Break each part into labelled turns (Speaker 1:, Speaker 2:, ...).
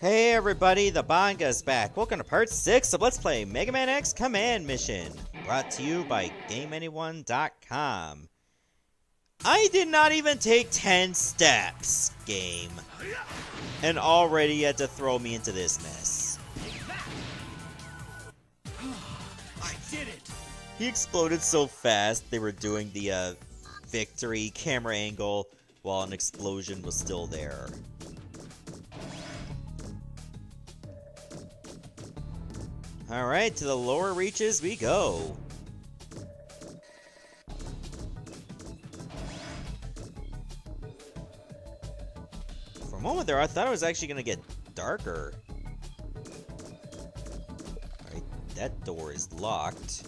Speaker 1: Hey everybody, the Banga's back. Welcome to part 6 of Let's Play Mega Man X Command Mission. Brought to you by GameAnyone.com. I did not even take 10 steps, game. And already had to throw me into this mess.
Speaker 2: I did it!
Speaker 1: He exploded so fast they were doing the victory camera angle while an explosion was still there. Alright, to the lower reaches we go. For a moment there, I thought it was actually going to get darker. Alright, that door is locked.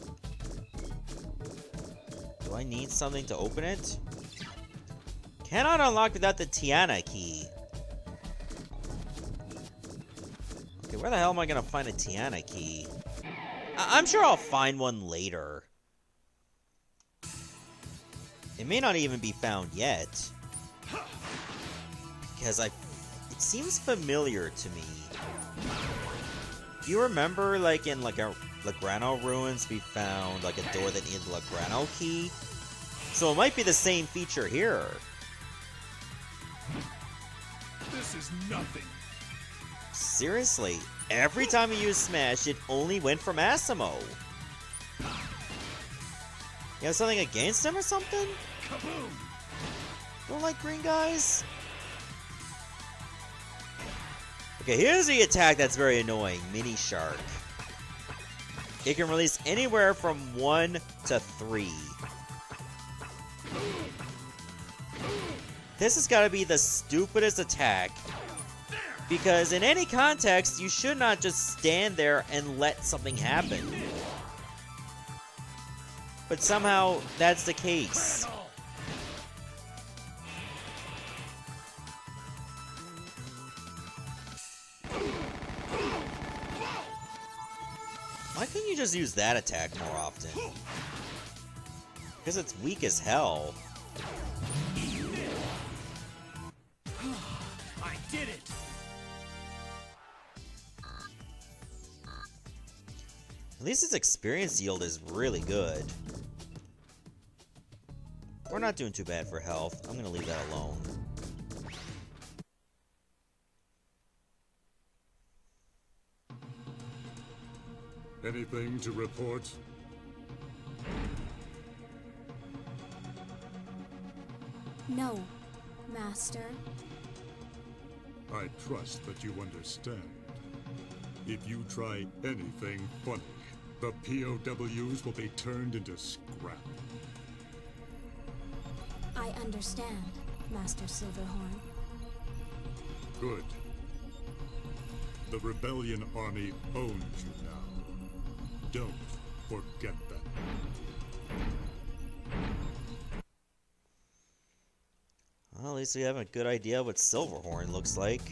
Speaker 1: Do I need something to open it? Cannot unlock without the Tiana key. Okay, where the hell am I gonna find a Tiana key? I'm sure I'll find one later. It may not even be found yet. Because it seems familiar to me. Do you remember, like, in, like, a Lagrano ruins, we found, like, a door that needed the Lagrano key? So it might be the same feature here.
Speaker 2: This is nothing.
Speaker 1: Seriously, every time you use Smash, it only went for Massimo. You have something against him or something?
Speaker 2: Kaboom!
Speaker 1: Don't like green guys? Okay, here's the attack that's very annoying. Mini Shark. It can release anywhere from 1 to 3. This has got to be the stupidest attack. Because in any context, you should not just stand there and let something happen. But somehow, that's the case. Why couldn't you just use that attack more often? Because it's weak as hell.
Speaker 2: I did it!
Speaker 1: At least its experience yield is really good. We're not doing too bad for health. I'm gonna leave that alone.
Speaker 3: Anything to report?
Speaker 4: No, Master.
Speaker 3: I trust that you understand. If you try anything funny, the POWs will be turned into scrap.
Speaker 4: I understand, Master Silverhorn.
Speaker 3: Good. The Rebellion Army owns you now. Don't forget that.
Speaker 1: Well, at least we have a good idea what Silverhorn looks like.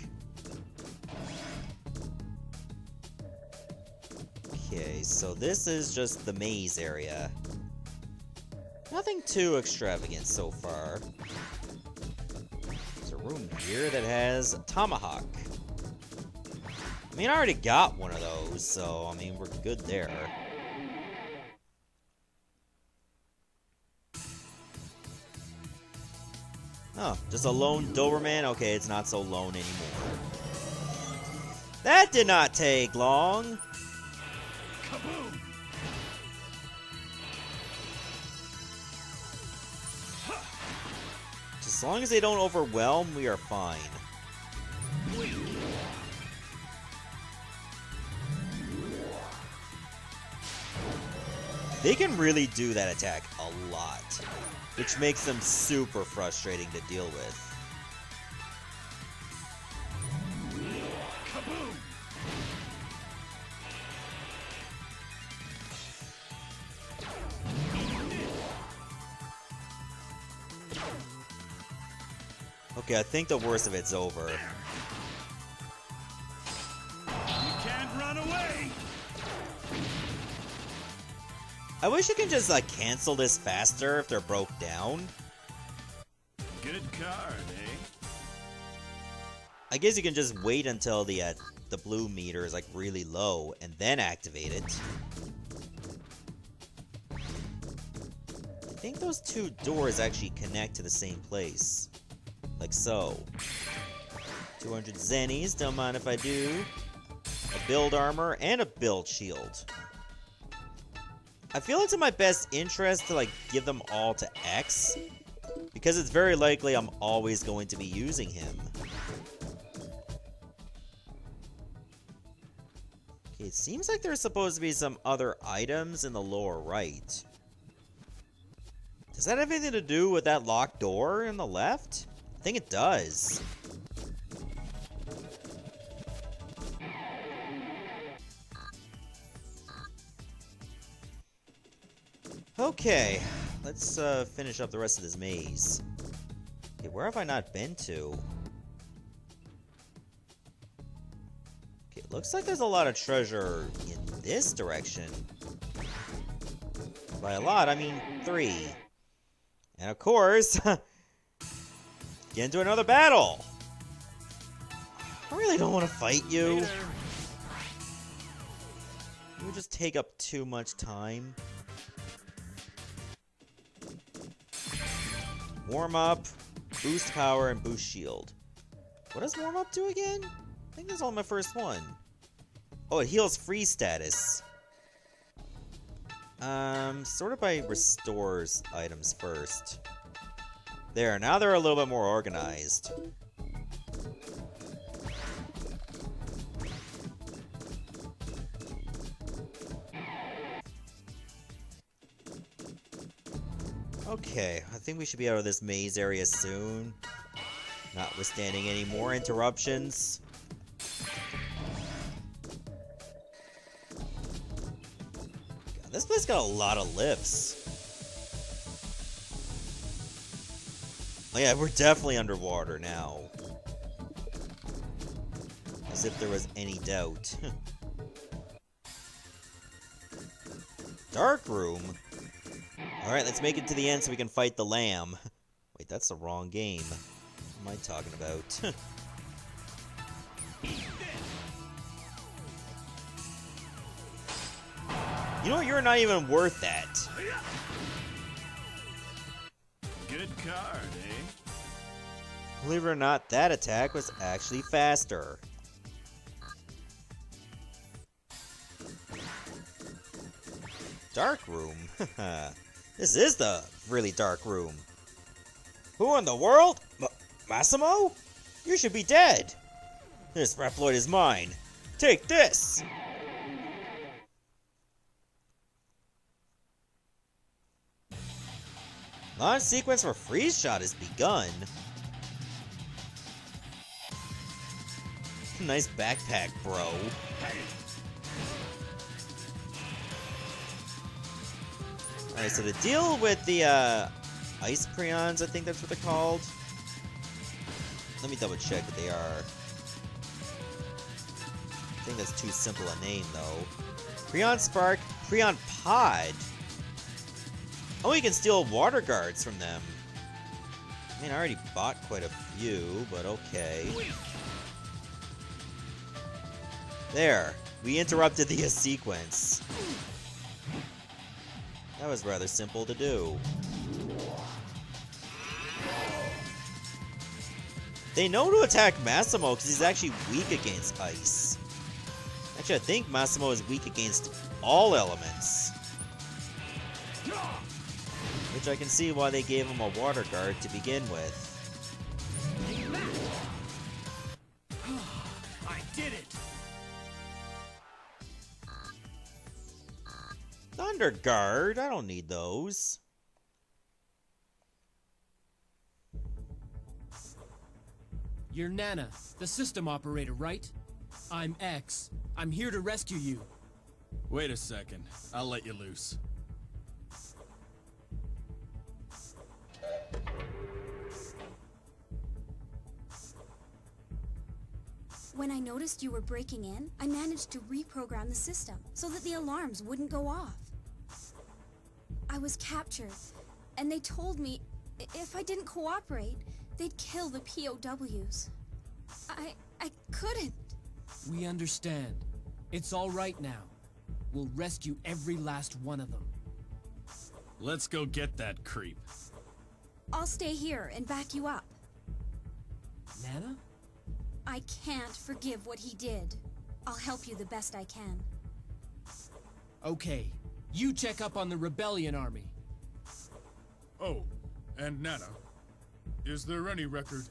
Speaker 1: Okay, so this is just the maze area. Nothing too extravagant so far. There's a room here that has a tomahawk. I mean, I already got one of those, so, I mean, we're good there. Oh, just a lone Doberman? Okay, it's not so lone anymore. That did not take long!
Speaker 2: Kaboom!
Speaker 1: As long as they don't overwhelm, we are fine. They can really do that attack a lot, which makes them super frustrating to deal with.
Speaker 2: Kaboom!
Speaker 1: Okay, I think the worst of it's over.
Speaker 2: You can't run away!
Speaker 1: I wish you can just, like, cancel this faster if they're broke down.
Speaker 2: Good card, eh?
Speaker 1: I guess you can just wait until the blue meter is like really low and then activate it. I think those two doors actually connect to the same place. Like so. 200 zennies, don't mind if I do. A build armor and a build shield. I feel it's in my best interest to like give them all to X, because it's very likely I'm always going to be using him. Okay, it seems like there's supposed to be some other items in the lower right. Does that have anything to do with that locked door in the left? I think it does. Okay, let's finish up the rest of this maze. Okay, where have I not been to? Okay, looks like there's a lot of treasure in this direction. By a lot, I mean 3. And of course, get into another battle! I really don't want to fight you. You would just take up too much time. Warm up, boost power, and boost shield. What does warm up do again? I think that's only my first one. Oh, it heals free status. Sort of by restores items first. There, now they're a little bit more organized. Okay, I think we should be out of this maze area soon. Notwithstanding any more interruptions. God, this place got a lot of lifts. Oh yeah, we're definitely underwater now. As if there was any doubt. Dark room? Alright, let's make it to the end so we can fight the lamb. Wait, that's the wrong game. What am I talking about? You know what? You're not even worth that.
Speaker 2: Good card, eh?
Speaker 1: Believe it or not, that attack was actually faster. Dark room? This is the really dark room. Who in the world? Massimo? You should be dead. This Reploid is mine. Take this! Launch sequence for Freeze Shot has begun. Nice backpack, bro. Alright, so to deal with the ice prions, I think that's what they're called. Let me double check that they are. I think that's too simple a name, though. Prion Spark, Prion Pod. Oh, you can steal water guards from them. I mean, I already bought quite a few, but okay. There. We interrupted the sequence. That was rather simple to do. They know to attack Massimo because he's actually weak against ice. Actually, I think Massimo is weak against all elements. Which I can see why they gave him a water guard to begin with.
Speaker 2: I did it!
Speaker 1: Thunder Guard? I don't need those.
Speaker 5: You're Nana, the system operator, right? I'm X. I'm here to rescue you.
Speaker 6: Wait a second. I'll let you loose.
Speaker 4: When I noticed you were breaking in, I managed to reprogram the system so that the alarms wouldn't go off. I was captured, and they told me if I didn't cooperate, they'd kill the POWs. I couldn't.
Speaker 5: We understand. It's all right now. We'll rescue every last one of them.
Speaker 6: Let's go get that creep.
Speaker 4: I'll stay here and back you up.
Speaker 5: Nana?
Speaker 4: I can't forgive what he did. I'll help you the best I can.
Speaker 5: Okay. You check up on the rebellion army.
Speaker 7: Oh, and Nana, is there any record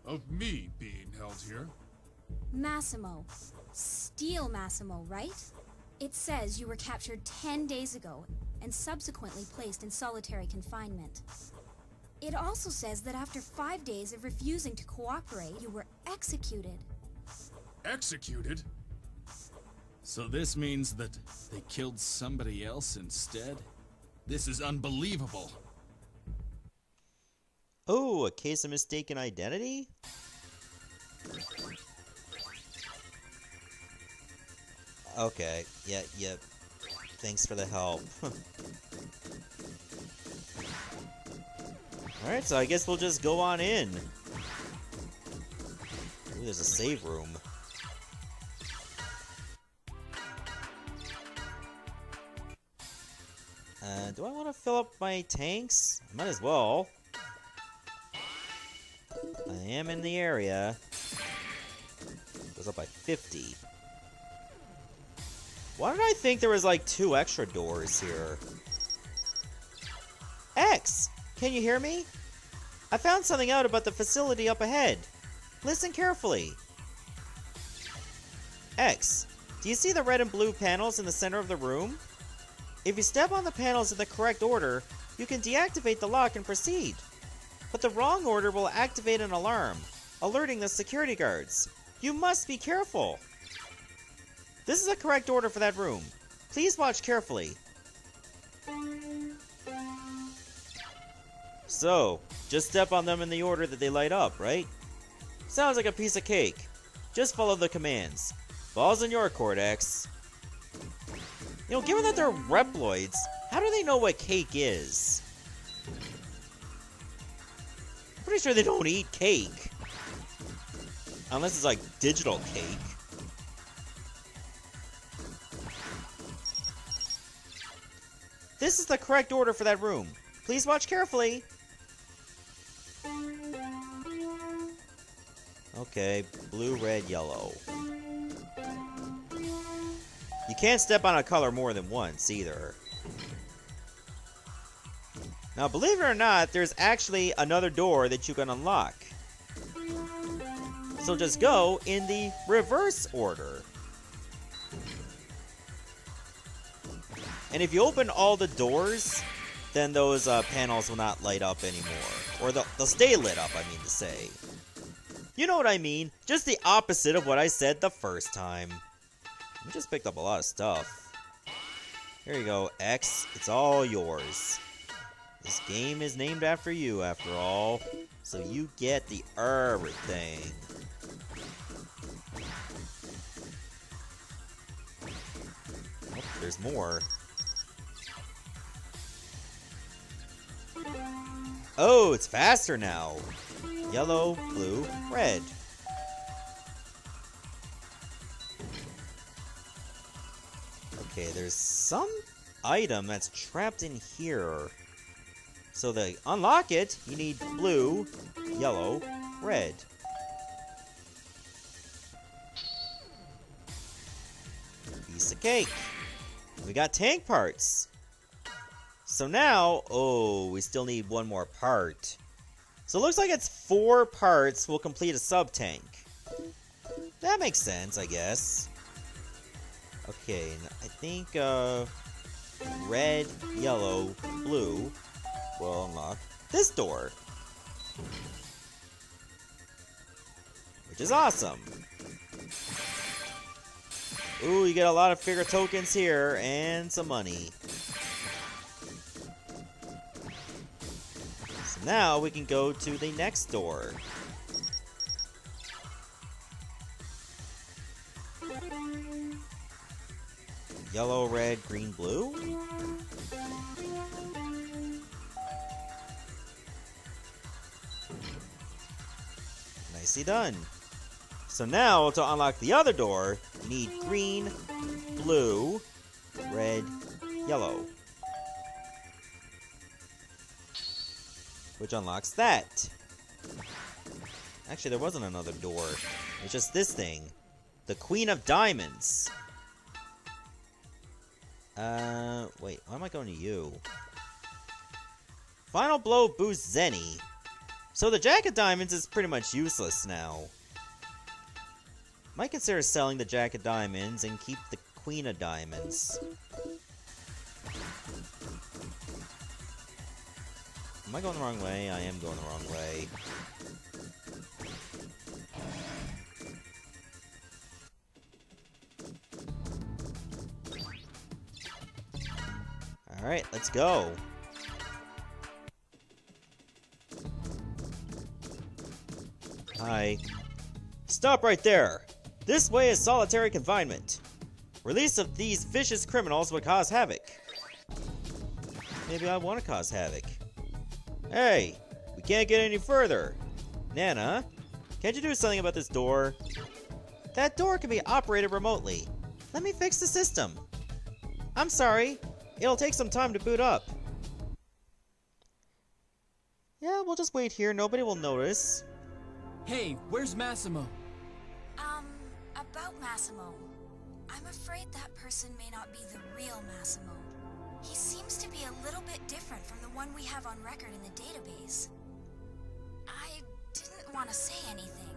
Speaker 7: of me being held here?
Speaker 4: Massimo. Steel Massimo, right? It says you were captured 10 days ago and subsequently placed in solitary confinement. It also says that after 5 days of refusing to cooperate, you were executed.
Speaker 7: Executed?
Speaker 6: So this means that they killed somebody else instead? This is unbelievable.
Speaker 1: Oh, a case of mistaken identity? Okay, yeah. Thanks for the help. Alright, so I guess we'll just go on in. Ooh, there's a save room. Do I want to fill up my tanks? Might as well. I am in the area. Goes up by 50. Why did I think there was like 2 extra doors here? X! Can you hear me? I found something out about the facility up ahead. Listen carefully. X, do you see the red and blue panels in the center of the room? If you step on the panels in the correct order, you can deactivate the lock and proceed. But the wrong order will activate an alarm, alerting the security guards. You must be careful. This is the correct order for that room. Please watch carefully. So, just step on them in the order that they light up, right? Sounds like a piece of cake. Just follow the commands. Ball's in your court, X. You know, given that they're Reploids, how do they know what cake is? I'm pretty sure they don't eat cake. Unless it's like digital cake. This is the correct order for that room. Please watch carefully. Okay, blue, red, yellow. You can't step on a color more than once, either. Now, believe it or not, there's actually another door that you can unlock. So just go in the reverse order. And if you open all the doors, then those panels will not light up anymore. Or they'll stay lit up, I mean to say. You know what I mean? Just the opposite of what I said the first time. You just picked up a lot of stuff. Here you go, X. It's all yours. This game is named after you, after all. So you get the everything. Oh, there's more. Oh, it's faster now. Yellow, blue, red. Okay, there's some item that's trapped in here. So to unlock it, you need blue, yellow, red. Piece of cake. We got tank parts. So now, oh, we still need one more part. So it looks like it's 4 parts will complete a sub-tank. That makes sense, I guess. Okay, I think red, yellow, blue will unlock this door. Which is awesome. Ooh, you get a lot of figure tokens here and some money. So now we can go to the next door. Yellow, red, green, blue? Nicely done. So now, to unlock the other door, you need green, blue, red, yellow. Which unlocks that. Actually, there wasn't another door. It's just this thing. The Queen of Diamonds. Wait, why am I going to you? Final Blow boosts Zenny. So the Jack of Diamonds is pretty much useless now. Might consider selling the Jack of Diamonds and keep the Queen of Diamonds. Am I going the wrong way? I am going the wrong way. Alright, let's go. Hi. Stop right there! This way is solitary confinement. Release of these vicious criminals would cause havoc. Maybe I want to cause havoc. Hey! We can't get any further! Nana, can't you do something about this door? That door can be operated remotely. Let me fix the system. I'm sorry. It'll take some time to boot up. Yeah, we'll just wait here. Nobody will notice.
Speaker 5: Hey, where's Massimo?
Speaker 4: About Massimo. I'm afraid that person may not be the real Massimo. He seems to be a little bit different from the one we have on record in the database. I didn't want to say anything.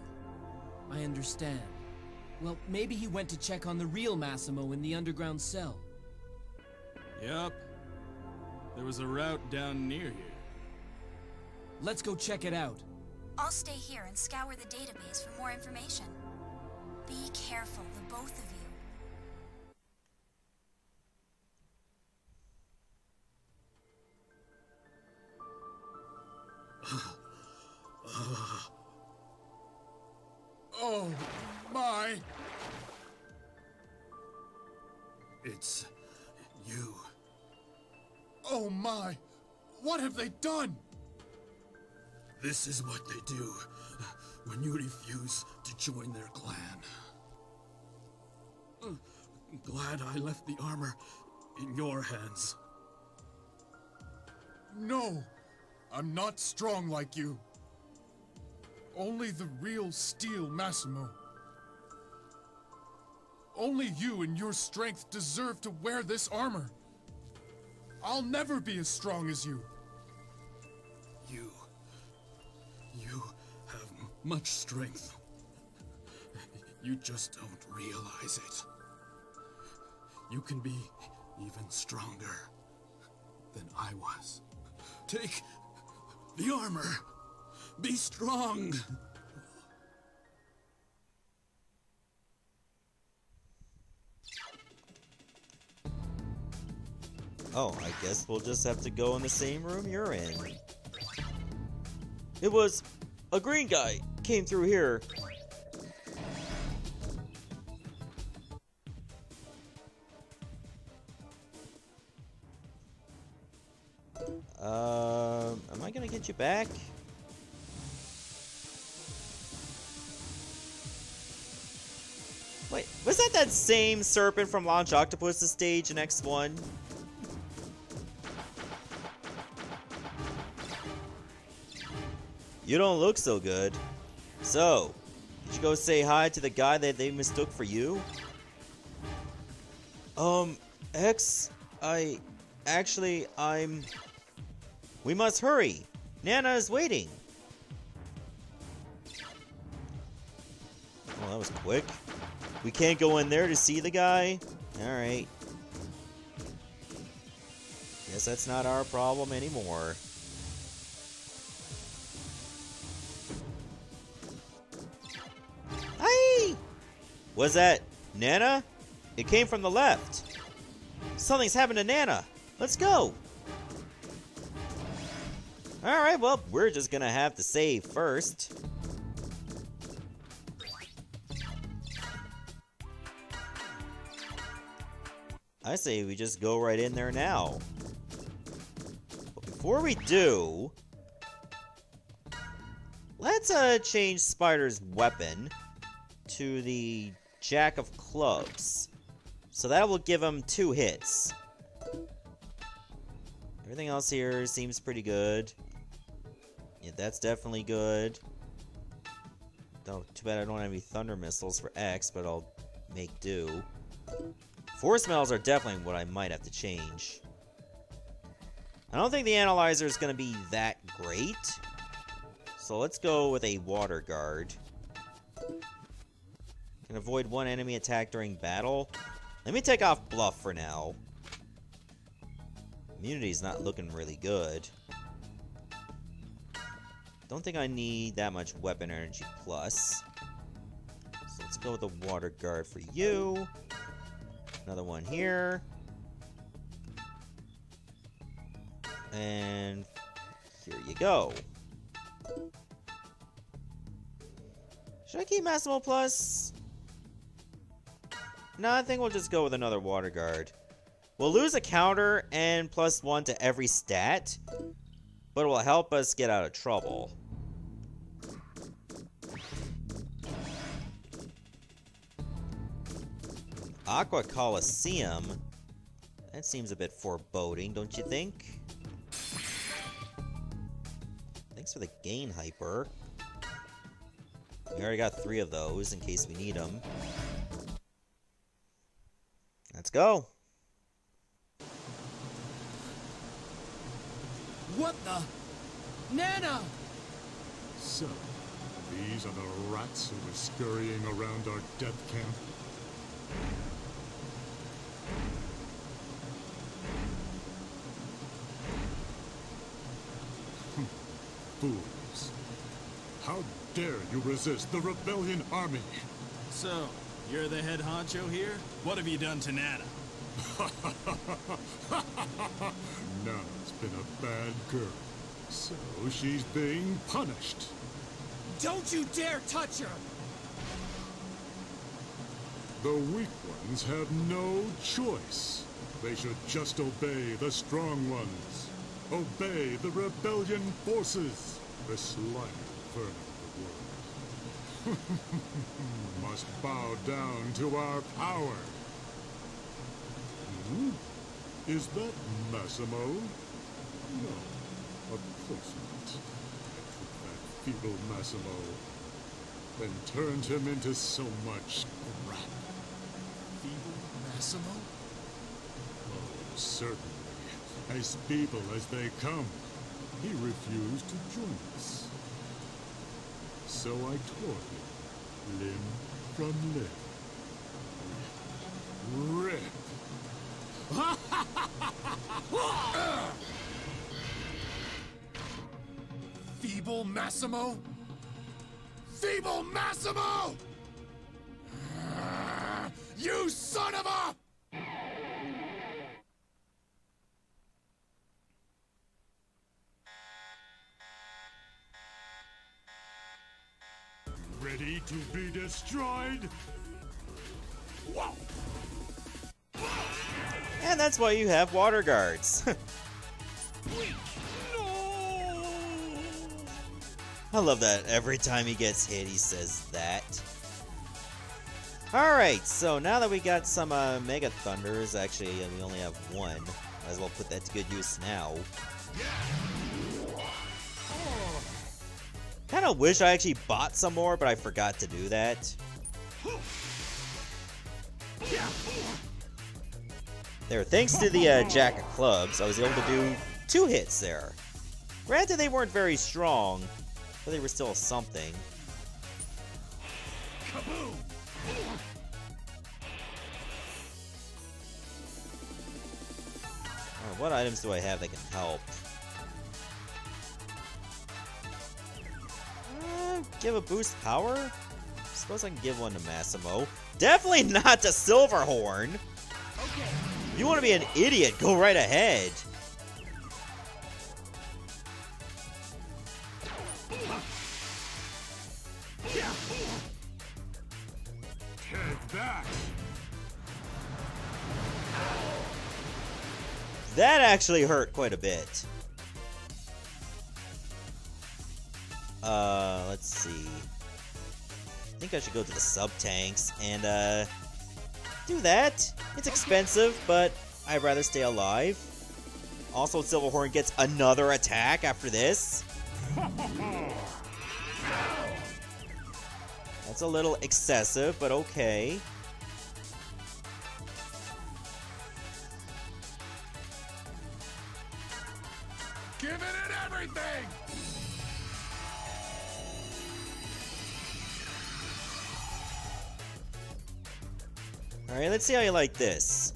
Speaker 5: I understand. Well, maybe he went to check on the real Massimo in the underground cell.
Speaker 6: Yup. There was a route down near here.
Speaker 5: Let's go check it out.
Speaker 4: I'll stay here and scour the database for more information. Be careful, the both of you.
Speaker 7: Oh, my. It's you. Oh, my. What have they done?
Speaker 8: This is what they do when you refuse to join their clan. Glad I left the armor in your hands.
Speaker 7: No, I'm not strong like you. Only the real Steel Massimo. Only you and your strength deserve to wear this armor. I'll never be as strong as you.
Speaker 8: You have much strength. You just don't realize it. You can be even stronger than I was. Take the armor. Be strong.
Speaker 1: Oh, I guess we'll just have to go in the same room you're in. It was a green guy came through here. Am I gonna get you back? Wait, was that same serpent from Launch Octopus's stage in X1? You don't look so good. So, did you go say hi to the guy that they mistook for you? X, we must hurry. Nana is waiting. Well, that was quick. We can't go in there to see the guy? Alright. Guess that's not our problem anymore. Hi! Was that Nana? It came from the left. Something's happened to Nana. Let's go. Alright, well, we're just gonna have to save first. I say we just go right in there now. But before we do, let's change Spider's weapon to the Jack of Clubs. So that will give him 2 hits. Everything else here seems pretty good. Yeah, that's definitely good. Too bad I don't have any thunder missiles for X, but I'll make do. Force metals are definitely what I might have to change. I don't think the analyzer is going to be that great. So let's go with a water guard. Can avoid 1 enemy attack during battle. Let me take off bluff for now. Immunity's not looking really good. Don't think I need that much weapon energy plus. So let's go with a water guard for you. Another one here. And here you go. Should I keep Massimo plus? No, I think we'll just go with another water guard. We'll lose a counter and +1 to every stat, but it will help us get out of trouble. Aqua Coliseum. That seems a bit foreboding, don't you think? Thanks for the gain hyper. We already got 3 of those in case we need them. Let's go.
Speaker 5: What the? Nana!
Speaker 3: So, these are the rats who were scurrying around our death camp? Fools. How dare you resist the rebellion army?
Speaker 6: So, you're the head honcho here? What have you done to Nana?
Speaker 3: Nana's been a bad girl, so she's being punished.
Speaker 5: Don't you dare touch her!
Speaker 3: The weak ones have no choice. They should just obey the strong ones. Obey the rebellion forces. The slimy vermin of the world must bow down to our power. Is that Massimo? No, of course not. I took that feeble Massimo and turned him into so much scrap.
Speaker 7: Feeble Massimo?
Speaker 3: Oh, certainly. As feeble as they come, he refused to join us. So I tore him, limb from limb. Rip.
Speaker 7: Feeble Massimo? Feeble Massimo! You son of a...
Speaker 3: Ready to be destroyed? Whoa.
Speaker 1: And that's why you have water guards. I love that every time he gets hit, he says that. Alright, so now that we got some Mega Thunders, actually we only have 1. Might as well put that to good use now. Kinda wish I actually bought some more, but I forgot to do that. There, thanks to the Jack of Clubs, I was able to do 2 hits there. Granted, they weren't very strong, but they were still something.
Speaker 7: Kaboom!
Speaker 1: What items do I have that can help? Give a boost power? Suppose I can give one to Massimo. Definitely not to Silverhorn!
Speaker 5: Okay.
Speaker 1: You want to be an idiot, go right ahead.
Speaker 3: Take that!
Speaker 1: That actually hurt quite a bit. Let's see. think I should go to the sub-tanks and, do that. It's expensive, but I'd rather stay alive. Also, Silverhorn gets another attack after this. That's a little excessive, but okay.
Speaker 7: Giving it everything!
Speaker 1: Alright, let's see how you like this.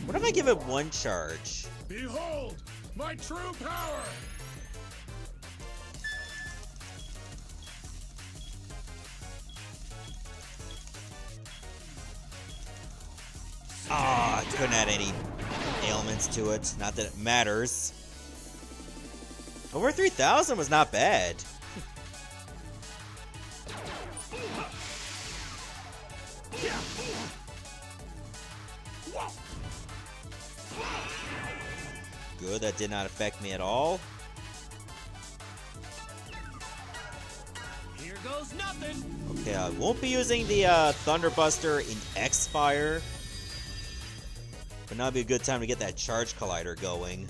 Speaker 1: What if I give it one charge?
Speaker 7: Behold, my true power!
Speaker 1: Ah, couldn't add any ailments to it. Not that it matters. Over 3,000 was not bad. Good, that did not affect me at all.
Speaker 5: Here goes nothing.
Speaker 1: Okay, I won't be using the Thunderbuster in X-Fire. But now would be a good time to get that Charge Collider going.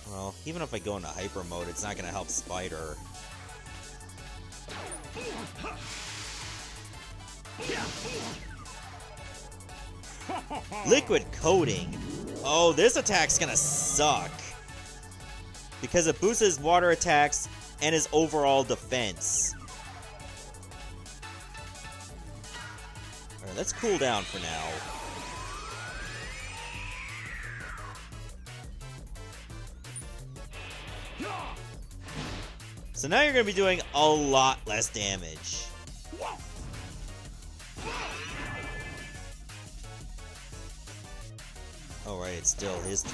Speaker 1: Well, even if I go into Hyper Mode, it's not going to help Spider. Liquid Coating. Oh, this attack's gonna suck. Because it boosts his water attacks and his overall defense. Alright, let's cool down for now. So now you're gonna be doing a lot less damage. Oh, right, it's still his turn.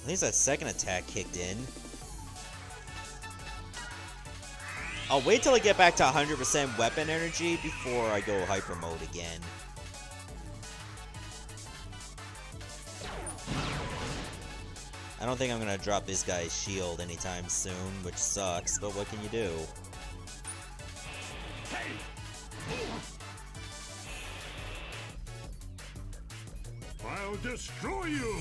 Speaker 1: At least that second attack kicked in. I'll wait till I get back to 100% weapon energy before I go hyper mode again. I don't think I'm gonna drop this guy's shield anytime soon, which sucks, but what can you do?
Speaker 3: I'll destroy you!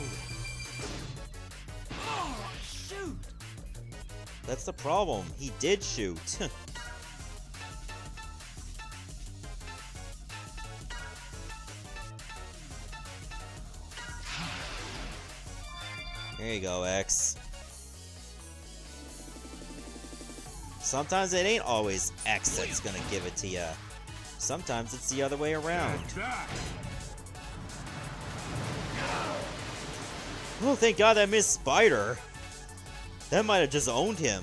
Speaker 5: Oh, shoot!
Speaker 1: That's the problem. He did shoot. There you go, X. Sometimes it ain't always X that's gonna give it to ya. Sometimes it's the other way around. Oh, thank God that missed Spider. That might have just owned him.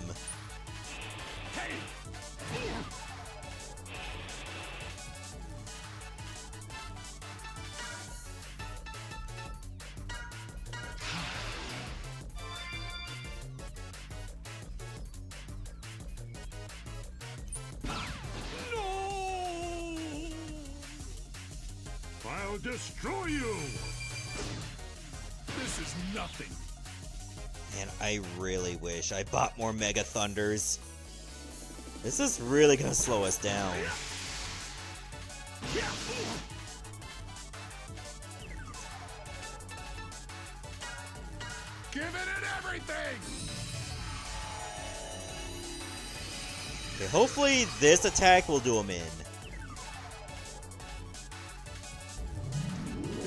Speaker 3: I'll destroy you!
Speaker 7: This is nothing.
Speaker 1: And I really wish I bought more Mega Thunders. This is really gonna slow us down.
Speaker 7: Giving it everything!
Speaker 1: Okay, hopefully this attack will do him in.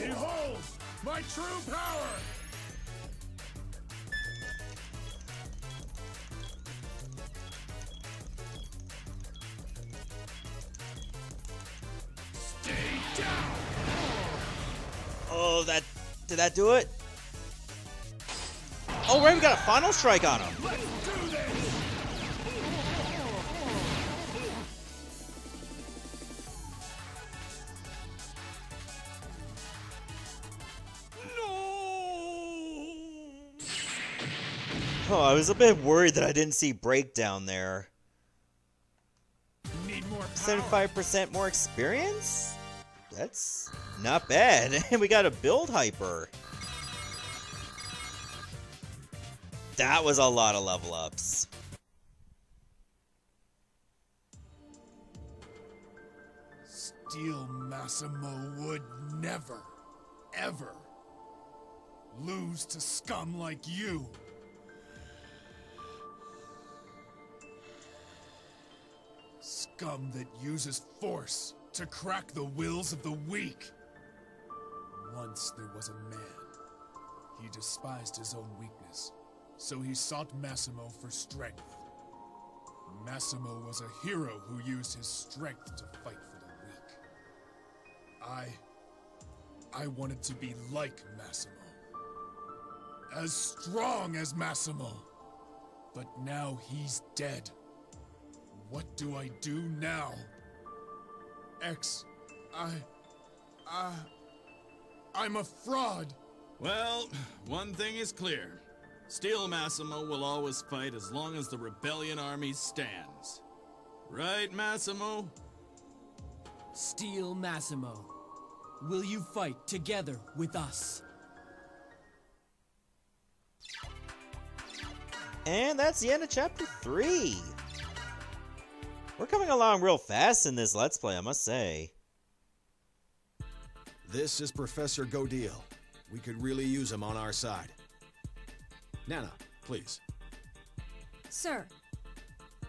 Speaker 7: Behold, my true power! Stay down!
Speaker 1: Oh, did that do it? Oh, right, we got a final strike on him.
Speaker 7: Let's do this!
Speaker 1: Oh, I was a bit worried that I didn't see Breakdown there.
Speaker 2: Need more power.
Speaker 1: 75% more experience? That's not bad. And we got a build hyper. That was a lot of level ups.
Speaker 7: Steel Massimo would never, ever lose to scum like you. Scum that uses force to crack the wills of the weak. Once there was a man. He despised his own weakness, so he sought Massimo for strength. Massimo was a hero who used his strength to fight for the weak. I wanted to be like Massimo. As strong as Massimo. But now he's dead. What do I do now? X, I'm a fraud.
Speaker 6: Well, one thing is clear. Steel Massimo will always fight as long as the Rebellion army stands. Right, Massimo?
Speaker 5: Steel Massimo, will you fight together with us?
Speaker 1: And that's the end of Chapter 3. We're coming along real fast in this Let's Play, I must say.
Speaker 9: This is Professor Godil. We could really use him on our side. Nana, please.
Speaker 4: Sir,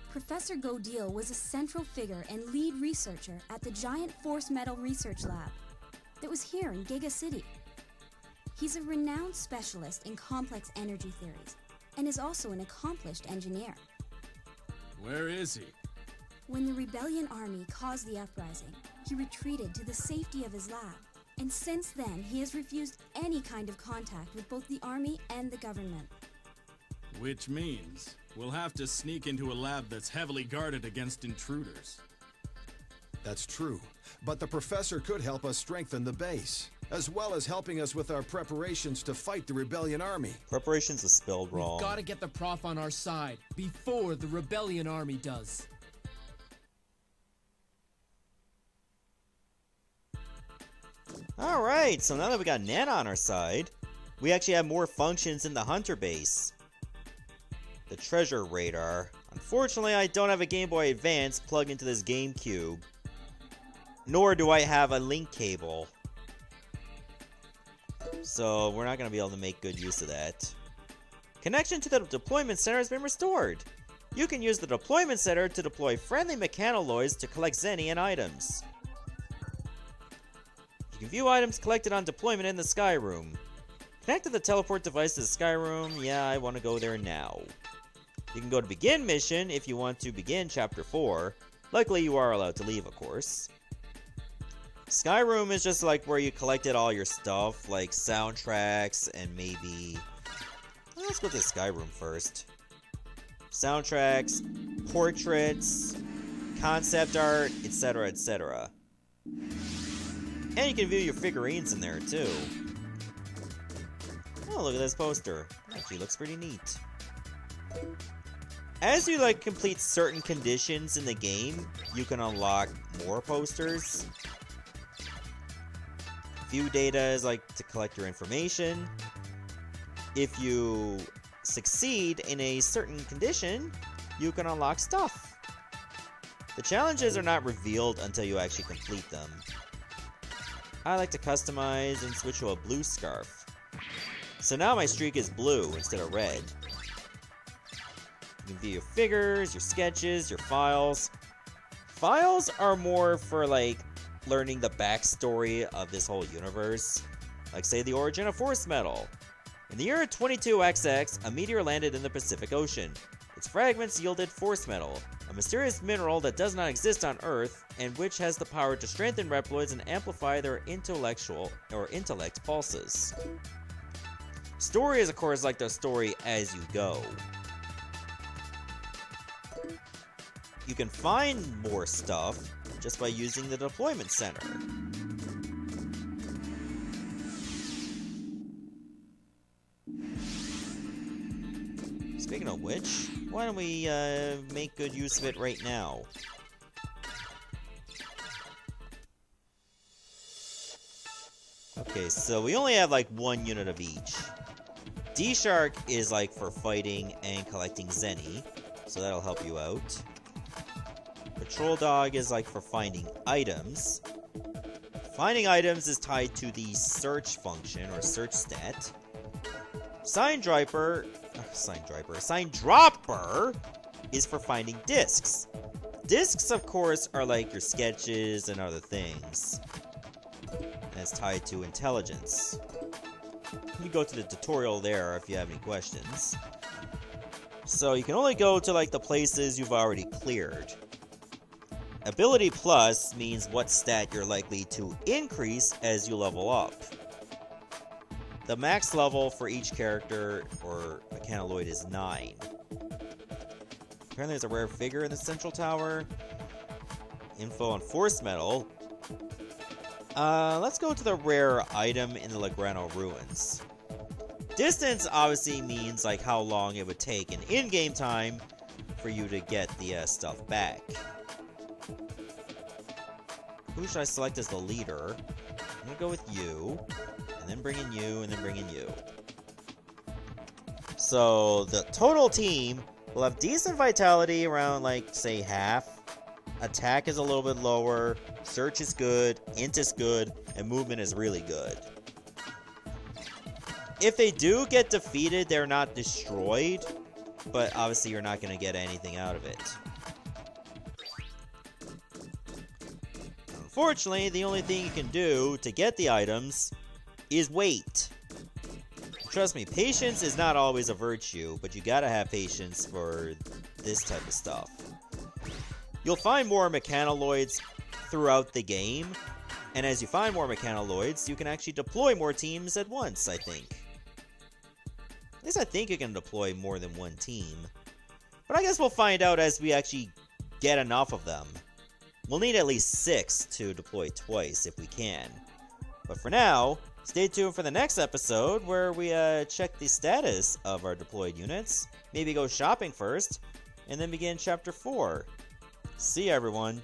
Speaker 4: Professor Godil was a central figure and lead researcher at the Giant Force Metal Research Lab that was here in Giga City. He's a renowned specialist in complex energy theories and is also an accomplished engineer.
Speaker 6: Where is he?
Speaker 4: When the Rebellion army caused the uprising, he retreated to the safety of his lab, and since then he has refused any kind of contact with both the army and the government.
Speaker 6: Which means we'll have to sneak into a lab that's heavily guarded against intruders.
Speaker 9: That's true, but the professor could help us strengthen the base, as well as helping us with our preparations to fight the Rebellion army.
Speaker 1: Preparations was spelled wrong.
Speaker 5: We've got to get the prof on our side before the Rebellion army does.
Speaker 1: Alright, so now that we got Nana on our side, we actually have more functions in the Hunter base. The treasure radar. Unfortunately, I don't have a Game Boy Advance plugged into this GameCube. Nor do I have a link cable. So we're not going to be able to make good use of that. Connection to the deployment center has been restored. You can use the deployment center to deploy friendly mechanolloids to collect Xenian items. You can view items collected on deployment in the Sky Room. Connect to the teleport device to the Sky Room. Yeah, I want to go there now. You can go to begin mission if you want to begin Chapter 4. Luckily, you are allowed to leave, of course. Sky Room is just like where you collected all your stuff, like soundtracks and maybe... Let's go to the Sky Room first. Soundtracks, portraits, concept art, etc., etc. And you can view your figurines in there, too. Oh, look at this poster. Actually looks pretty neat. As you, complete certain conditions in the game, you can unlock more posters. View data is, to collect your information. If you succeed in a certain condition, you can unlock stuff. The challenges are not revealed until you actually complete them. I like to customize and switch to a blue scarf. So now my streak is blue instead of red. You can view your figures, your sketches, your files. Files are more for, learning the backstory of this whole universe. Like, say, the origin of Force Metal. In the year 22XX, a meteor landed in the Pacific Ocean. Its fragments yielded Force Metal, a mysterious mineral that does not exist on Earth, and which has the power to strengthen Reploids and amplify their intellect pulses. Story is, of course, like the story as you go. You can find more stuff just by using the deployment center. of which, why don't we make good use of it right now? Okay, so we only have like one unit of each. D-Shark is like for fighting and collecting Zenny, so that'll help you out. Patrol Dog is like for finding items. Finding items is tied to the search function or search stat. Sign Dropper is for finding discs. Discs, of course, are like your sketches and other things. And it's tied to intelligence. You can go to the tutorial there if you have any questions. So you can only go to like the places you've already cleared. Ability Plus means what stat you're likely to increase as you level up. The max level for each character or mechanoloid is 9. Apparently there's a rare figure in the central tower. Info on Force Metal. Let's go to the rare item in the Legrano Ruins. Distance obviously means like how long it would take in in-game time for you to get the stuff back. Who should I select as the leader? I'm gonna go with you, and then bring in you, and then bring in you. So the total team will have decent vitality around like say half. Attack is a little bit lower, search is good, int is good, and movement is really good. If they do get defeated, they're not destroyed, but obviously you're not going to get anything out of it. Unfortunately, the only thing you can do to get the items is wait. Trust me, patience is not always a virtue, but you gotta have patience for this type of stuff. You'll find more mechanoloids throughout the game, and as you find more mechanoloids, you can actually deploy more teams at once, I think. At least I think you can deploy more than one team. But I guess we'll find out as we actually get enough of them. We'll need at least 6 to deploy twice if we can. But for now, stay tuned for the next episode where we check the status of our deployed units, maybe go shopping first, and then begin Chapter 4. See ya, everyone.